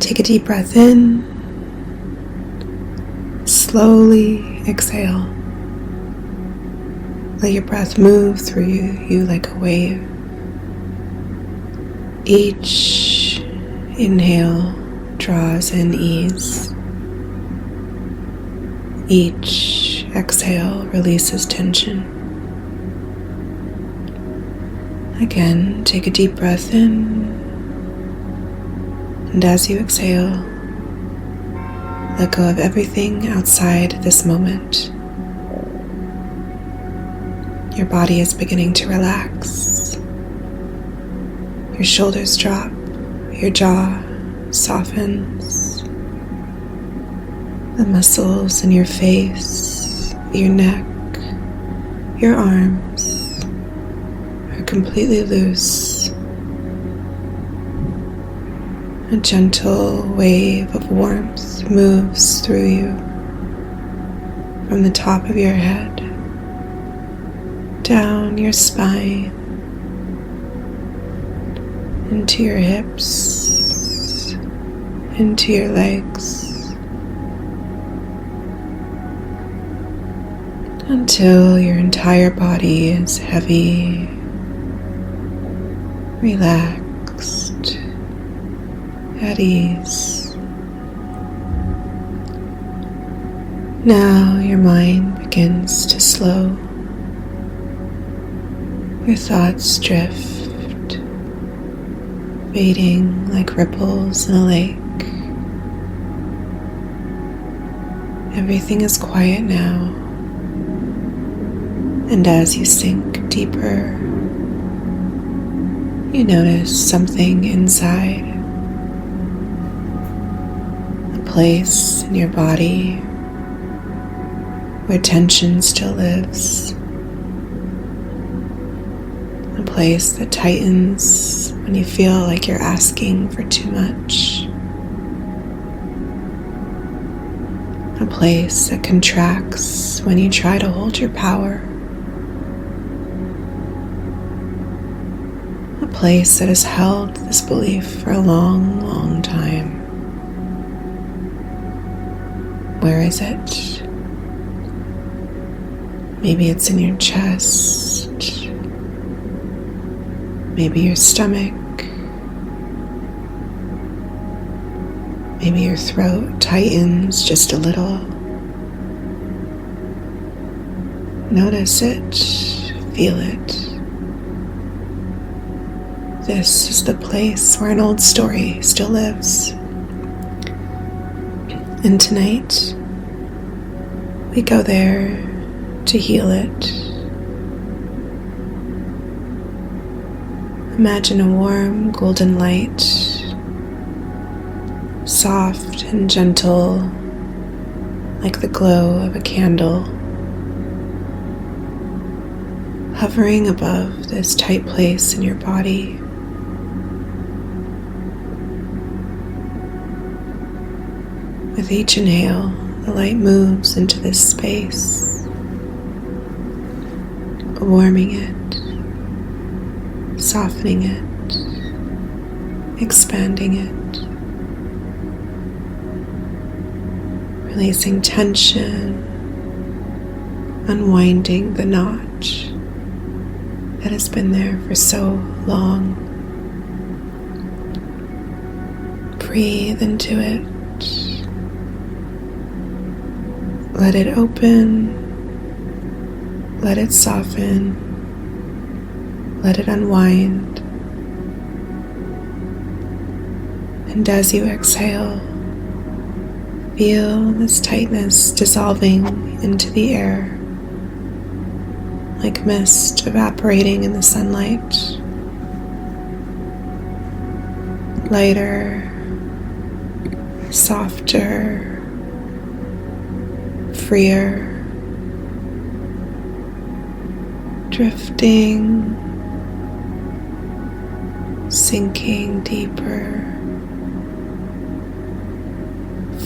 Take a deep breath in. Slowly exhale. Let your breath move through you like a wave. Each inhale draws in ease. Each exhale releases tension. Again, take a deep breath in, and as you exhale, let go of everything outside this moment. Your body is beginning to relax. Your shoulders drop, your jaw softens. The muscles in your face, your neck, your arms are completely loose. A gentle wave of warmth moves through you from the top of your head, down your spine, into your hips, into your legs, until your entire body is heavy, relaxed, at ease. Now your mind begins to slow. Your thoughts drift, fading like ripples in a lake. Everything is quiet now, and as you sink deeper, you notice something inside. A place in your body where tension still lives. A place that tightens when you feel like you're asking for too much. A place that contracts when you try to hold your power. A place that has held this belief for a long, long time. Where is it? Maybe it's in your chest. Maybe your stomach. Maybe your throat tightens just a little. Notice it, feel it. This is the place where an old story still lives. And tonight, we go there to heal it. Imagine a warm golden light, soft and gentle, like the glow of a candle, hovering above this tight place in your body. With each inhale, the light moves into this space, warming it, softening it, expanding it, releasing tension, unwinding the knot that has been there for so long. Breathe into it. Let it open. Let it soften. Let it unwind. And as you exhale, feel this tightness dissolving into the air, like mist evaporating in the sunlight. Lighter, softer, freer, drifting, sinking deeper,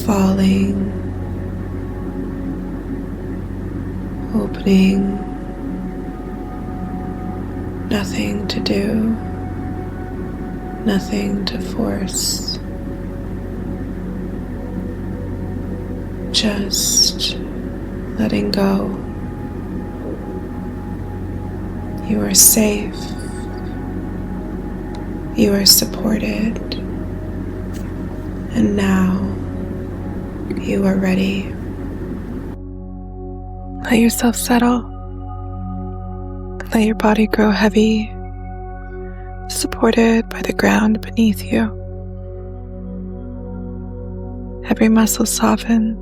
falling, opening, nothing to do, nothing to force, Just letting go. You are safe. You are supported. And now you are ready. Let yourself settle. Let your body grow heavy, supported by the ground beneath you. Every muscle softened.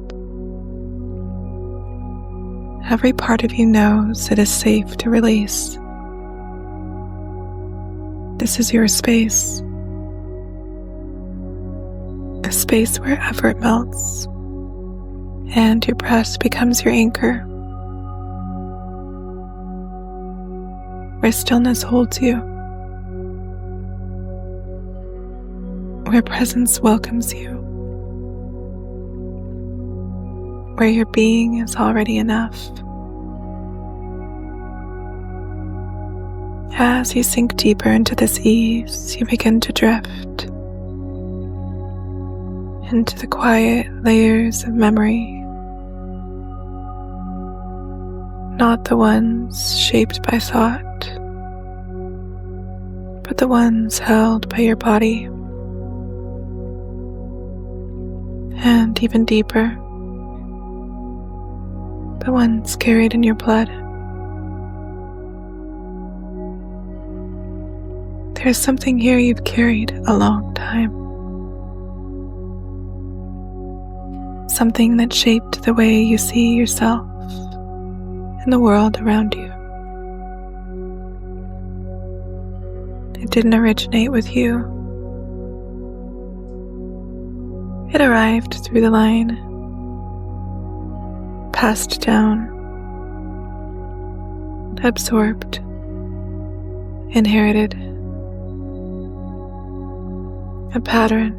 Every part of you knows it is safe to release. This is your space. A space where effort melts and your breath becomes your anchor. Where stillness holds you. Where presence welcomes you. Where your being is already enough. As you sink deeper into this ease, you begin to drift into the quiet layers of memory, not the ones shaped by thought, but the ones held by your body. And even deeper, the ones carried in your blood. There's something here you've carried a long time. Something that shaped the way you see yourself and the world around you. It didn't originate with you. It arrived through the line, passed down, absorbed, inherited. A pattern,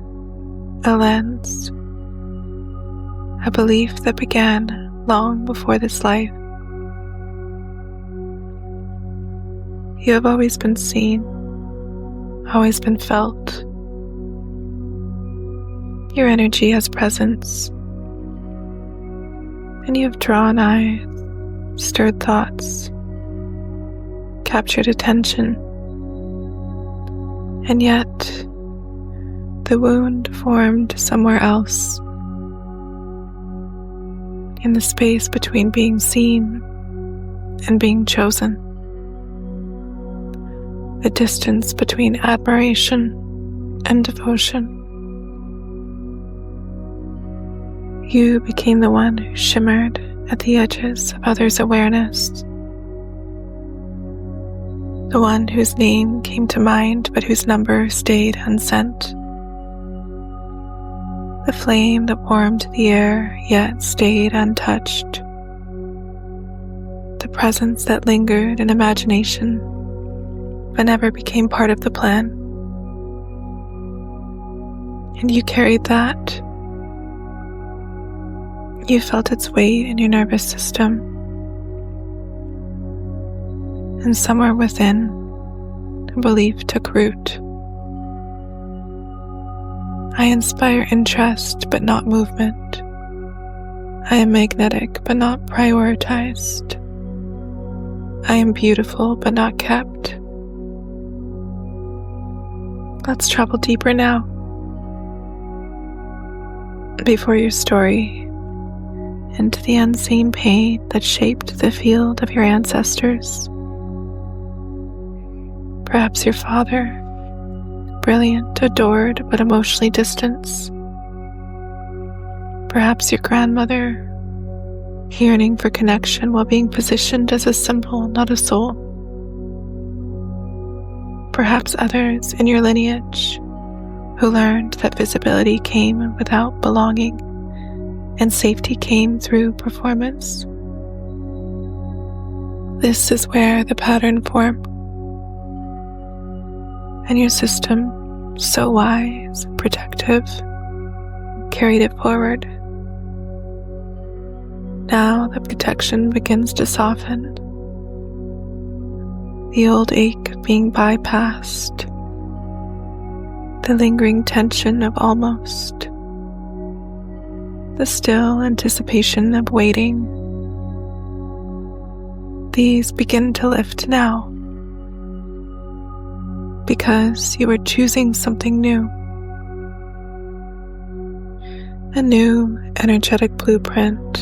a lens, a belief that began long before this life. You have always been seen, always been felt. Your energy has presence, and you have drawn eyes, stirred thoughts, captured attention, and yet the wound formed somewhere else, in the space between being seen and being chosen, the distance between admiration and devotion. You became the one who shimmered at the edges of others' awareness, the one whose name came to mind but whose number stayed unsent. The flame that warmed the air yet stayed untouched. The presence that lingered in imagination but never became part of the plan. And you carried that. You felt its weight in your nervous system. And somewhere within, a belief took root. I inspire interest but not movement. I am magnetic but not prioritized. I am beautiful but not kept. Let's travel deeper now. Before your story, into the unseen pain that shaped the field of your ancestors. Perhaps your father, brilliant, adored, but emotionally distant. Perhaps your grandmother, yearning for connection while being positioned as a symbol, not a soul. Perhaps others in your lineage who learned that visibility came without belonging and safety came through performance. This is where the pattern formed. And your system, so wise, protective, carried it forward. Now the protection begins to soften. The old ache being bypassed. The lingering tension of almost. the still anticipation of waiting, these begin to lift now, because you are choosing something new, a new energetic blueprint,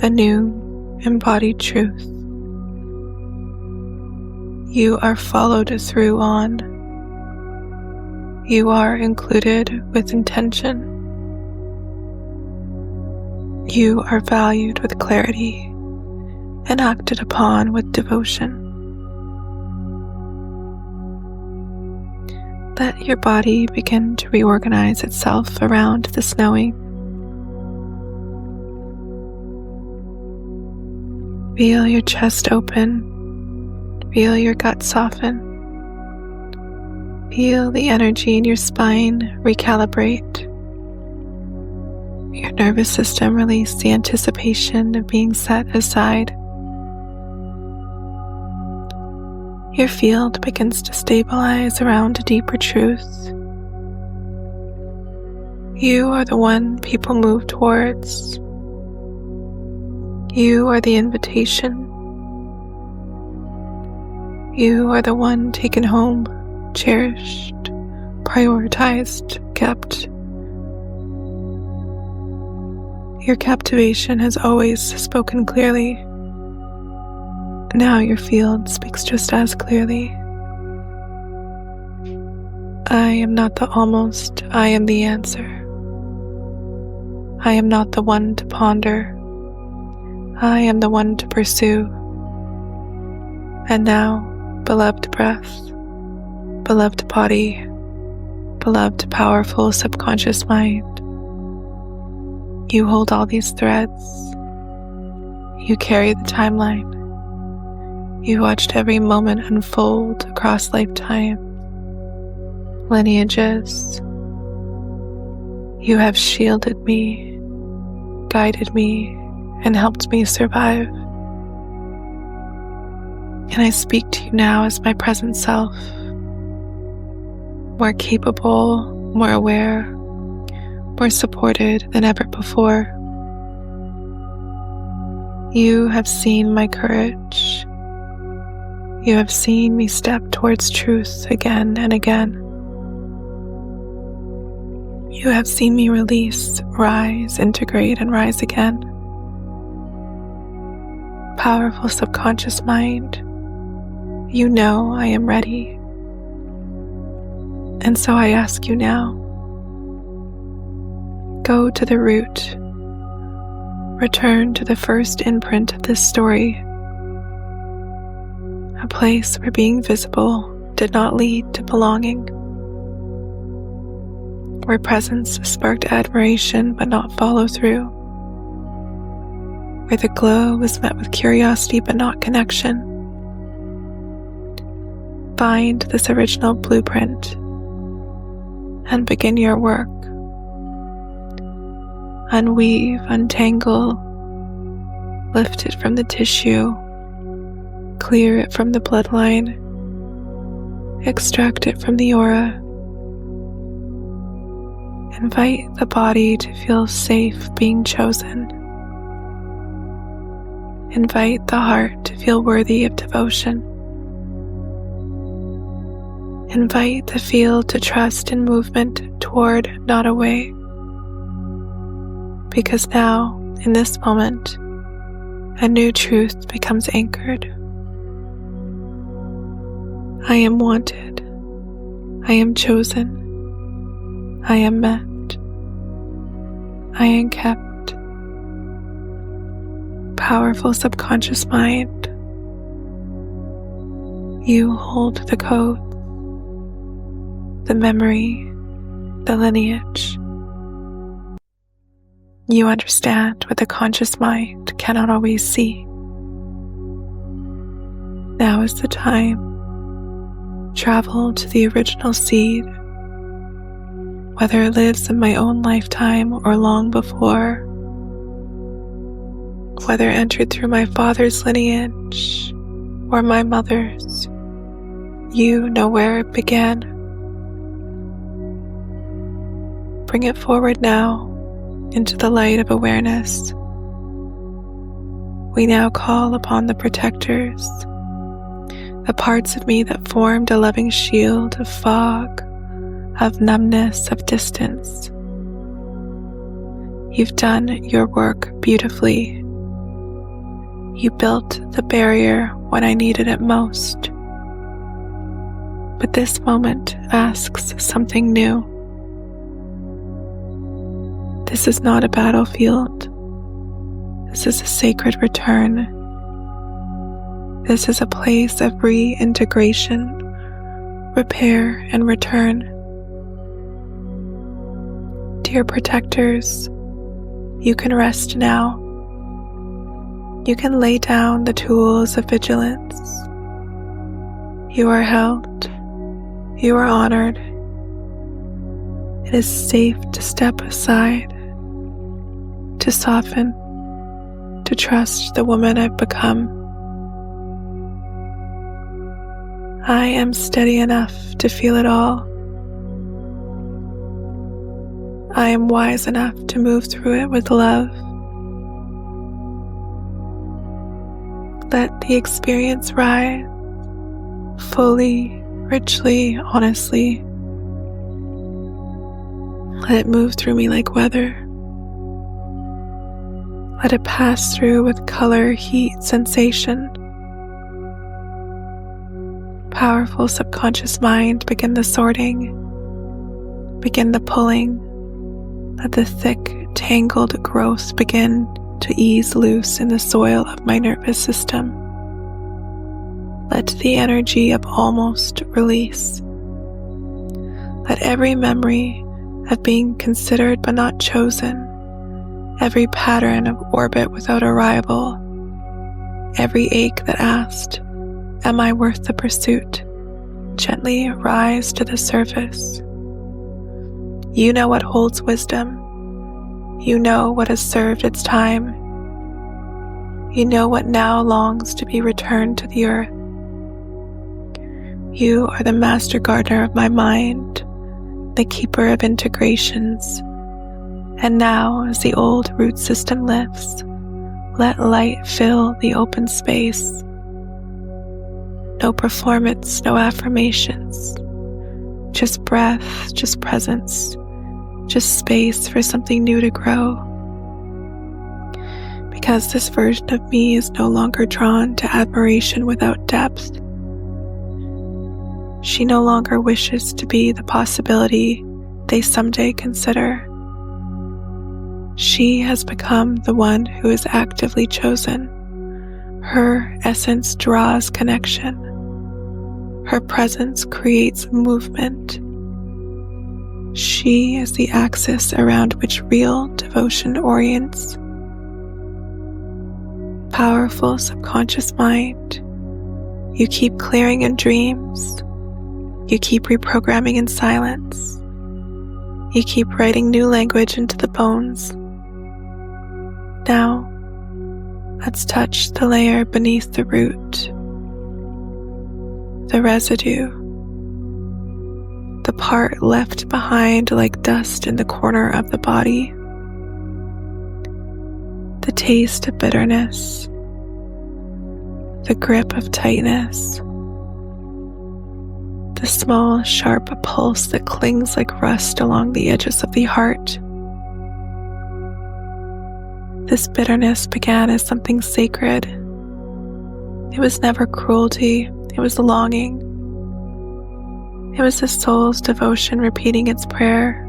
a new embodied truth. You are followed through on. You are included with intention. You are valued with clarity and acted upon with devotion. Let your body begin to reorganize itself around this knowing. Feel your chest open. Feel your gut soften. Feel the energy in your spine recalibrate. Your nervous system release the anticipation of being set aside. Your field begins to stabilize around a deeper truth. You are the one people move towards. You are the invitation. You are the one taken home, cherished, prioritized, kept. Your captivation has always spoken clearly. Now your field speaks just as clearly. I am not the almost, I am the answer. I am not the one to ponder. I am the one to pursue. And now, beloved breath, beloved body, beloved powerful subconscious mind, you hold all these threads. You carry the timeline. You watched every moment unfold across lifetime, lineages. You have shielded me, guided me, and helped me survive. And I speak to you now as my present self, more capable, more aware, more supported than ever before. You have seen my courage. You have seen me step towards truth again and again. You have seen me release, rise, integrate, and rise again. Powerful subconscious mind, you know I am ready. And so I ask you now, go to the root. Return to the first imprint of this story. A place where being visible did not lead to belonging. Where presence sparked admiration but not follow through. Where the glow was met with curiosity but not connection. Find this original blueprint and begin your work. Unweave, untangle, lift it from the tissue, clear it from the bloodline, extract it from the aura. Invite the body to feel safe being chosen. Invite the heart to feel worthy of devotion. Invite the field to trust in movement toward, not away. Because now, in this moment, a new truth becomes anchored. I am wanted. I am chosen. I am met. I am kept. Powerful subconscious mind, you hold the code, the memory, the lineage. You understand what the conscious mind cannot always see. Now is the time. Travel to the original seed, whether it lives in my own lifetime or long before, whether entered through my father's lineage or my mother's. You know where it began. Bring it forward now into the light of awareness, we now call upon the protectors, the parts of me that formed a loving shield of fog, of numbness, of distance. You've done your work beautifully. You built the barrier when I needed it most. But this moment asks something new. This is not a battlefield. This is a sacred return. This is a place of reintegration, repair, and return. Dear protectors, you can rest now. You can lay down the tools of vigilance. You are held. You are honored. It is safe to step aside, to soften, to trust the woman I've become. I am steady enough to feel it all. I am wise enough to move through it with love. Let the experience rise, fully, richly, honestly. Let it move through me like weather. Let it pass through with color, heat, sensation. Powerful subconscious mind, begin the sorting, begin the pulling. Let the thick, tangled growth begin to ease loose in the soil of my nervous system. Let the energy of almost release. Let every memory of being considered but not chosen, every pattern of orbit without arrival, every ache that asked, "Am I worth the pursuit?" gently rise to the surface. You know what holds wisdom. You know what has served its time. You know what now longs to be returned to the earth. You are the master gardener of my mind, the keeper of integrations. And now, as the old root system lifts, let light fill the open space. No performance, no affirmations. Just breath, just presence, just space for something new to grow. Because this version of me is no longer drawn to admiration without depth. She no longer wishes to be the possibility they someday consider. She has become the one who is actively chosen. Her essence draws connection. Her presence creates movement. She is the axis around which real devotion orients. Powerful subconscious mind, you keep clearing in dreams. You keep reprogramming in silence. You keep writing new language into the bones. Now, let's touch the layer beneath the root, the residue, the part left behind like dust in the corner of the body, the taste of bitterness, the grip of tightness, the small, sharp pulse that clings like rust along the edges of the heart. This bitterness began as something sacred. It was never cruelty, it was longing. It was the soul's devotion repeating its prayer.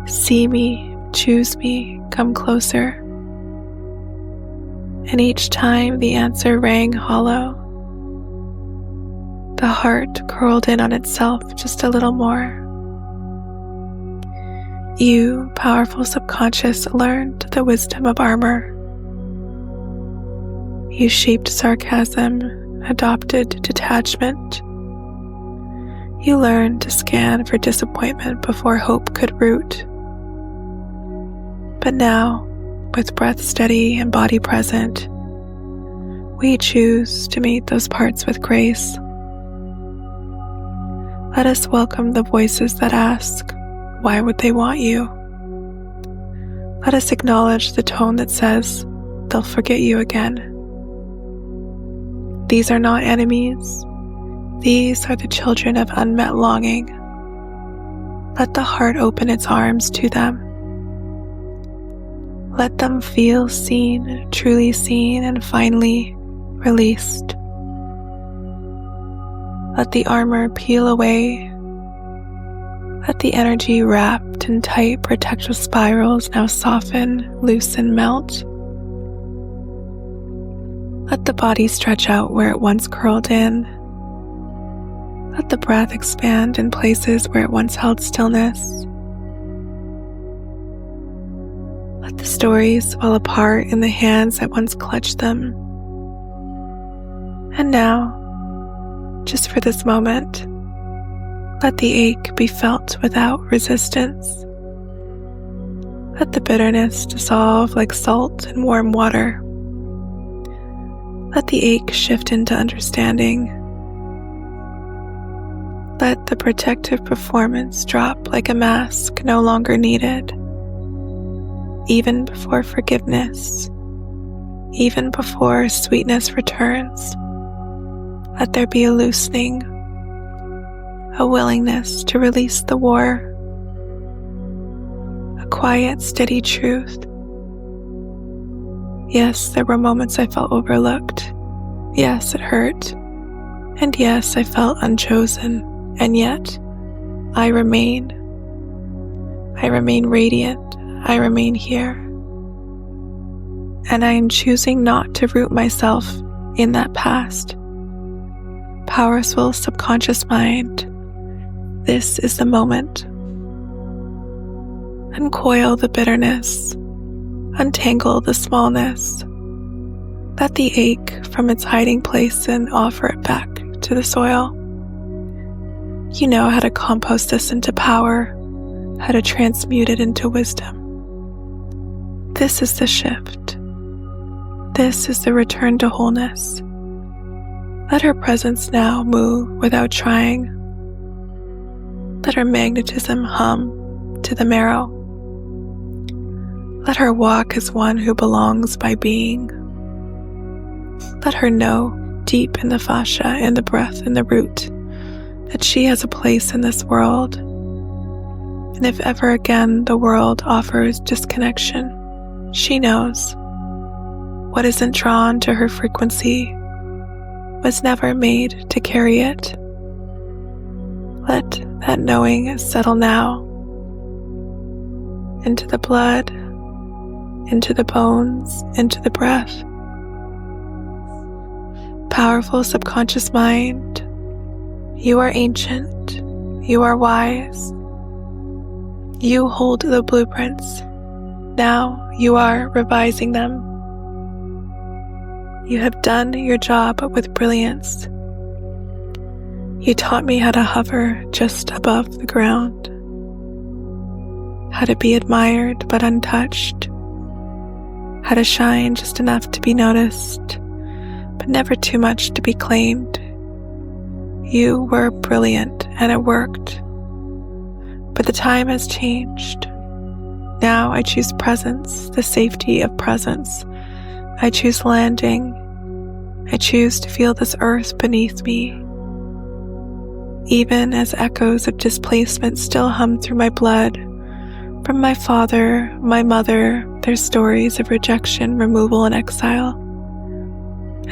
See me, choose me, come closer. And each time the answer rang hollow. The heart curled in on itself just a little more. You, powerful subconscious, learned the wisdom of armor. You shaped sarcasm, adopted detachment. You learned to scan for disappointment before hope could root. But now, with breath steady and body present, we choose to meet those parts with grace. Let us welcome the voices that ask, why would they want you? Let us acknowledge the tone that says, they'll forget you again. These are not enemies. These are the children of unmet longing. Let the heart open its arms to them. Let them feel seen, truly seen, and finally released. Let the armor peel away. Let the energy wrapped in tight protective spirals now soften, loosen, melt. Let the body stretch out where it once curled in. Let the breath expand in places where it once held stillness. Let the stories fall apart in the hands that once clutched them. And now, just for this moment, let the ache be felt without resistance. Let the bitterness dissolve like salt in warm water. Let the ache shift into understanding. Let the protective performance drop like a mask no longer needed. Even before forgiveness, even before sweetness returns, let there be a loosening, a willingness to release the war, a quiet, steady truth. Yes, there were moments I felt overlooked. Yes, it hurt. And yes, I felt unchosen. And yet, I remain. I remain radiant. I remain here. And I am choosing not to root myself in that past. Powerful subconscious mind, this is the moment. Uncoil the bitterness. Untangle the smallness. Let the ache from its hiding place and offer it back to the soil. You know how to compost this into power, how to transmute it into wisdom. This is the shift. This is the return to wholeness. Let her presence now move without trying. Let her magnetism hum to the marrow. Let her walk as one who belongs by being. Let her know deep in the fascia, in the breath, in the root, that she has a place in this world. And if ever again the world offers disconnection, she knows what isn't drawn to her frequency was never made to carry it. Let that knowing settle now into the blood, into the bones, into the breath. Powerful subconscious mind, you are ancient, you are wise, you hold the blueprints. Now you are revising them. You have done your job with brilliance. You taught me how to hover just above the ground, how to be admired but untouched, how to shine just enough to be noticed, but never too much to be claimed. You were brilliant and it worked. But the time has changed. Now I choose presence, the safety of presence. I choose landing. I choose to feel this earth beneath me. Even as echoes of displacement still hum through my blood, from my father, my mother, their stories of rejection, removal, and exile.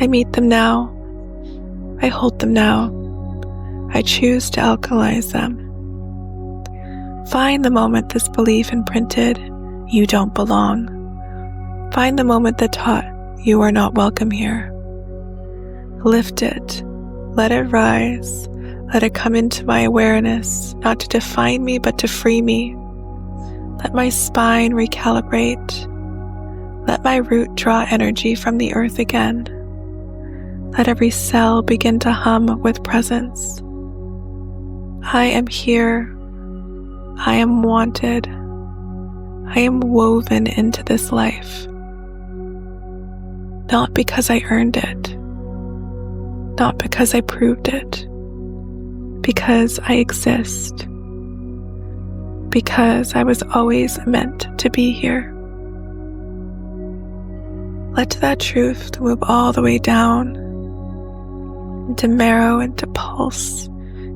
I meet them now. I hold them now. I choose to alkalize them. Find the moment this belief imprinted, you don't belong. Find the moment that taught, you are not welcome here. Lift it. Let it rise. Let it come into my awareness, not to define me, but to free me. Let my spine recalibrate. Let my root draw energy from the earth again. Let every cell begin to hum with presence. I am here. I am wanted. I am woven into this life. Not because I earned it. Not because I proved it. Because I exist. Because I was always meant to be here. Let that truth move all the way down into marrow, into pulse,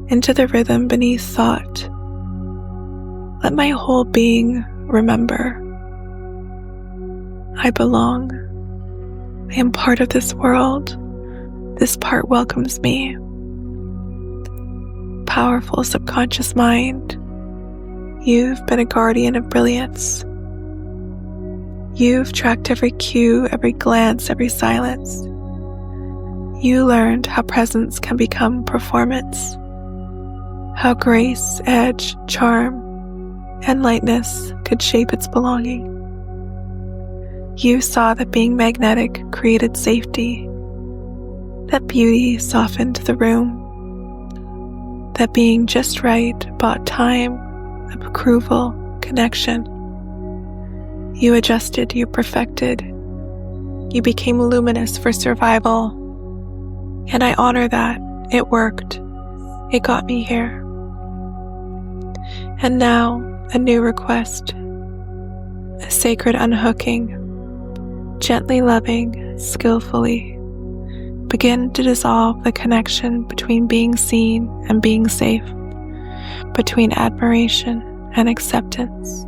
into the rhythm beneath thought. Let my whole being remember. I belong. I am part of this world. This part welcomes me. Powerful subconscious mind, you've been a guardian of brilliance. You've tracked every cue, every glance, every silence. You learned how presence can become performance, how grace, edge, charm, and lightness could shape its belonging. You saw that being magnetic created safety, that beauty softened the room, that being just right bought time, approval, connection. You adjusted, you perfected, you became luminous for survival, and I honor that. It worked. It got me here. And now, a new request, a sacred unhooking, gently loving, skillfully. Begin to dissolve the connection between being seen and being safe, between admiration and acceptance,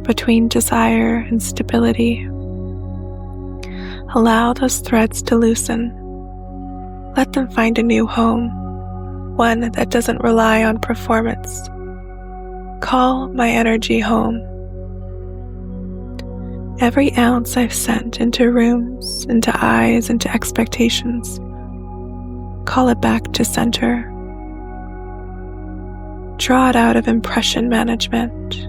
between desire and stability. Allow those threads to loosen. Let them find a new home, one that doesn't rely on performance. Call my energy home. Every ounce I've sent into rooms, into eyes, into expectations, call it back to center. Draw it out of impression management.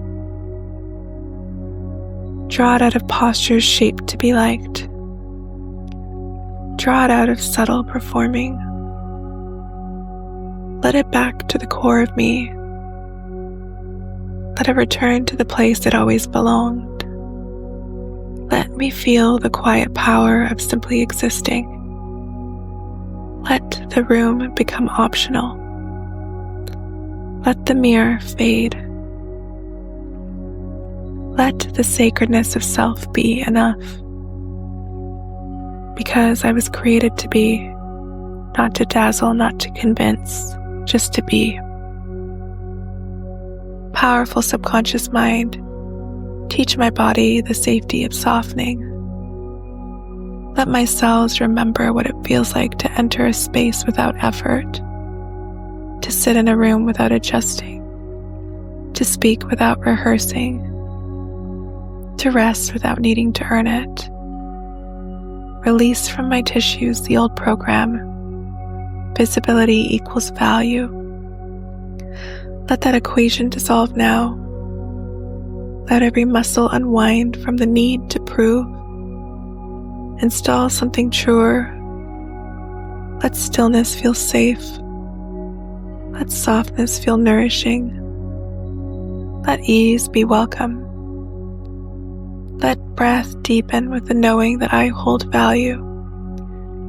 Draw it out of postures shaped to be liked. Draw it out of subtle performing. Let it back to the core of me. Let it return to the place it always belonged. Let me feel the quiet power of simply existing. Let the room become optional. Let the mirror fade. Let the sacredness of self be enough. Because I was created to be, not to dazzle, not to convince, just to be. Powerful subconscious mind, teach my body the safety of softening. Let my cells remember what it feels like to enter a space without effort, to sit in a room without adjusting, to speak without rehearsing, to rest without needing to earn it. Release from my tissues the old program. Visibility equals value. Let that equation dissolve now. Let every muscle unwind from the need to prove. Install something truer. Let stillness feel safe. Let softness feel nourishing. Let ease be welcome. Let breath deepen with the knowing that I hold value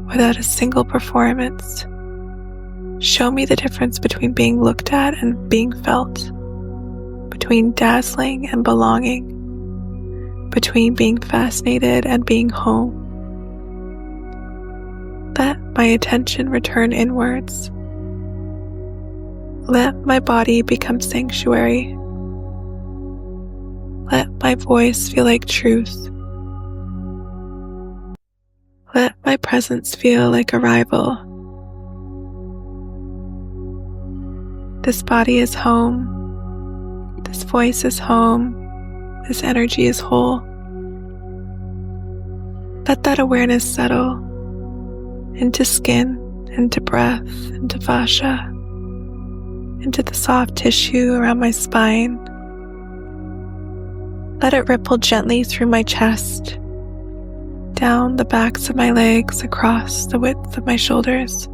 without a single performance. Show me the difference between being looked at and being felt, between dazzling and belonging, between being fascinated and being home. Let my attention return inwards. Let my body become sanctuary. Let my voice feel like truth. Let my presence feel like arrival. This body is home. This voice is home. This energy is whole. Let that awareness settle into skin, into breath, into fascia, into the soft tissue around my spine. Let it ripple gently through my chest, down the backs of my legs, across the width of my shoulders.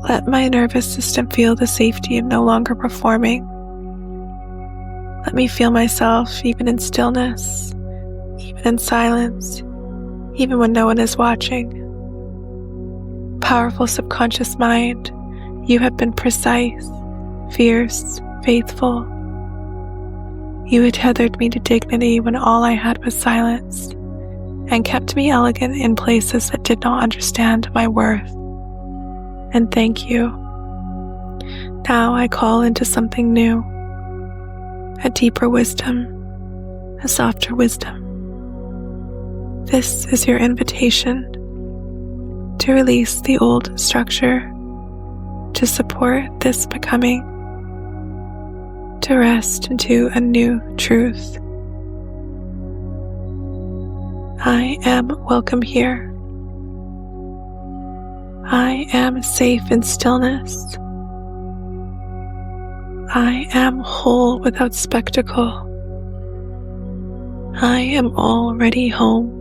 Let my nervous system feel the safety of no longer performing. Let me feel myself even in stillness, even in silence, even when no one is watching. Powerful subconscious mind, you have been precise, fierce, faithful. You had tethered me to dignity when all I had was silence, and kept me elegant in places that did not understand my worth. And thank you. Now I call into something new, a deeper wisdom, a softer wisdom. This is your invitation to release the old structure, to support this becoming, to rest into a new truth. I am welcome here. I am safe in stillness. I am whole without spectacle. I am already home.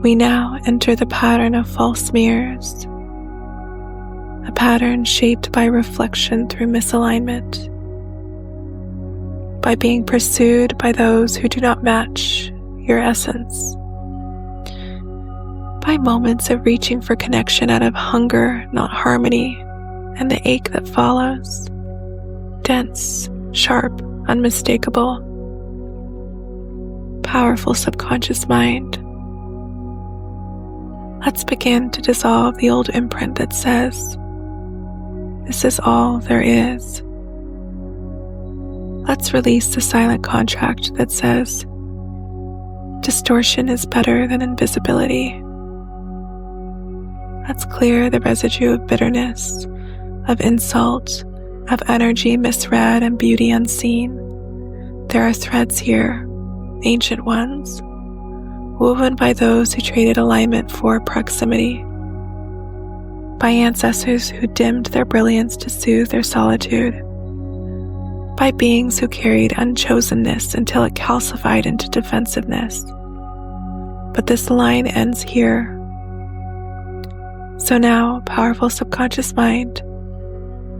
We now enter the pattern of false mirrors, a pattern shaped by reflection through misalignment, by being pursued by those who do not match your essence, by moments of reaching for connection out of hunger, not harmony, and the ache that follows, dense, sharp, unmistakable. Powerful subconscious mind. Let's begin to dissolve the old imprint that says, this is all there is. Let's release the silent contract that says, distortion is better than invisibility. Let's clear the residue of bitterness, of insult, of energy misread and beauty unseen. There are threads here, ancient ones, woven by those who traded alignment for proximity, by ancestors who dimmed their brilliance to soothe their solitude, by beings who carried unchosenness until it calcified into defensiveness. But this line ends here. So now, powerful subconscious mind,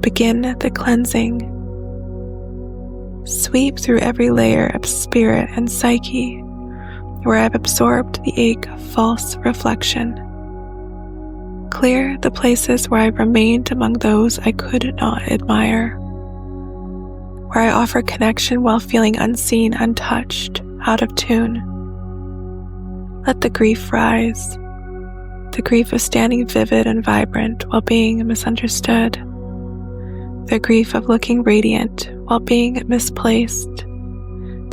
begin the cleansing. Sweep through every layer of spirit and psyche where I've absorbed the ache of false reflection. Clear the places where I've remained among those I could not admire, where I offer connection while feeling unseen, untouched, out of tune. Let the grief rise, the grief of standing vivid and vibrant while being misunderstood, the grief of looking radiant while being misplaced,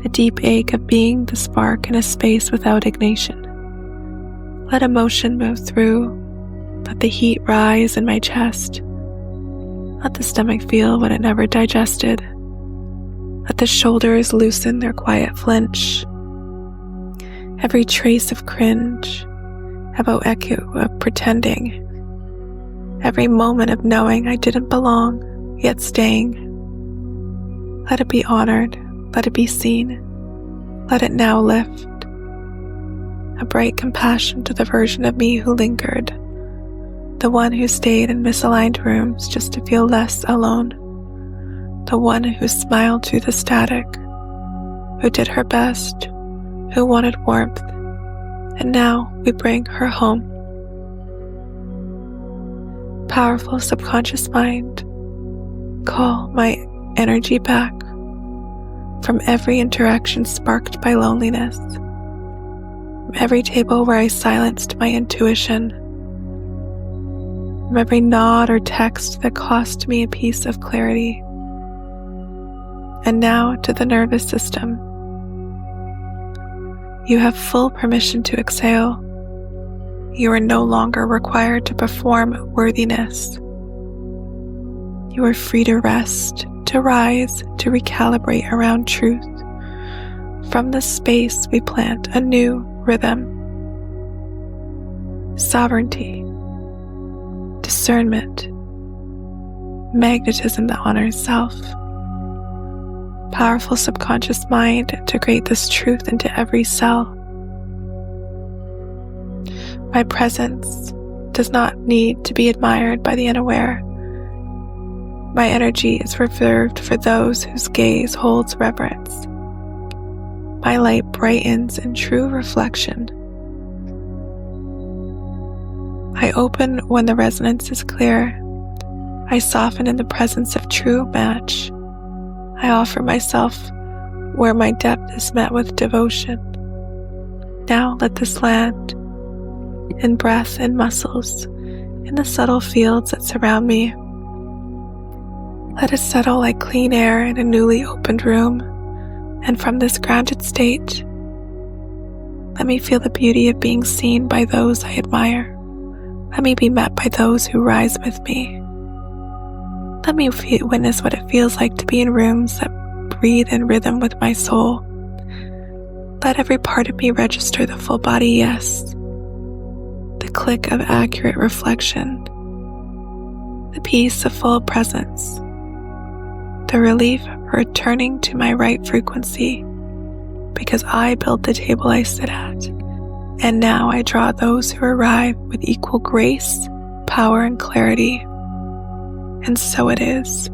the deep ache of being the spark in a space without ignition. Let emotion move through, let the heat rise in my chest, let the stomach feel what it never digested, let the shoulders loosen their quiet flinch. Every trace of cringe, about echo of pretending, every moment of knowing I didn't belong, yet staying. Let it be honored, let it be seen, let it now lift. A bright compassion to the version of me who lingered, the one who stayed in misaligned rooms just to feel less alone, the one who smiled through the static, who did her best, who wanted warmth, and now we bring her home. Powerful subconscious mind, call my energy back from every interaction sparked by loneliness, from every table where I silenced my intuition, from every nod or text that cost me a piece of clarity. And now to the nervous system. You have full permission to exhale. You are no longer required to perform worthiness. You are free to rest, to rise, to recalibrate around truth. From this space, we plant a new rhythm. Sovereignty, discernment, magnetism that honors self. Powerful subconscious mind, integrate this truth into every cell. My presence does not need to be admired by the unaware. My energy is reserved for those whose gaze holds reverence. My light brightens in true reflection. I open when the resonance is clear. I soften in the presence of true match. I offer myself where my depth is met with devotion. Now let this land, in breath and muscles, in the subtle fields that surround me. Let it settle like clean air in a newly opened room, and from this grounded state, let me feel the beauty of being seen by those I admire. Let me be met by those who rise with me. Let me witness what it feels like to be in rooms that breathe in rhythm with my soul. Let every part of me register the full body yes, the click of accurate reflection, the peace of full presence, the relief of returning to my right frequency, because I built the table I sit at, and now I draw those who arrive with equal grace, power, and clarity. And so it is.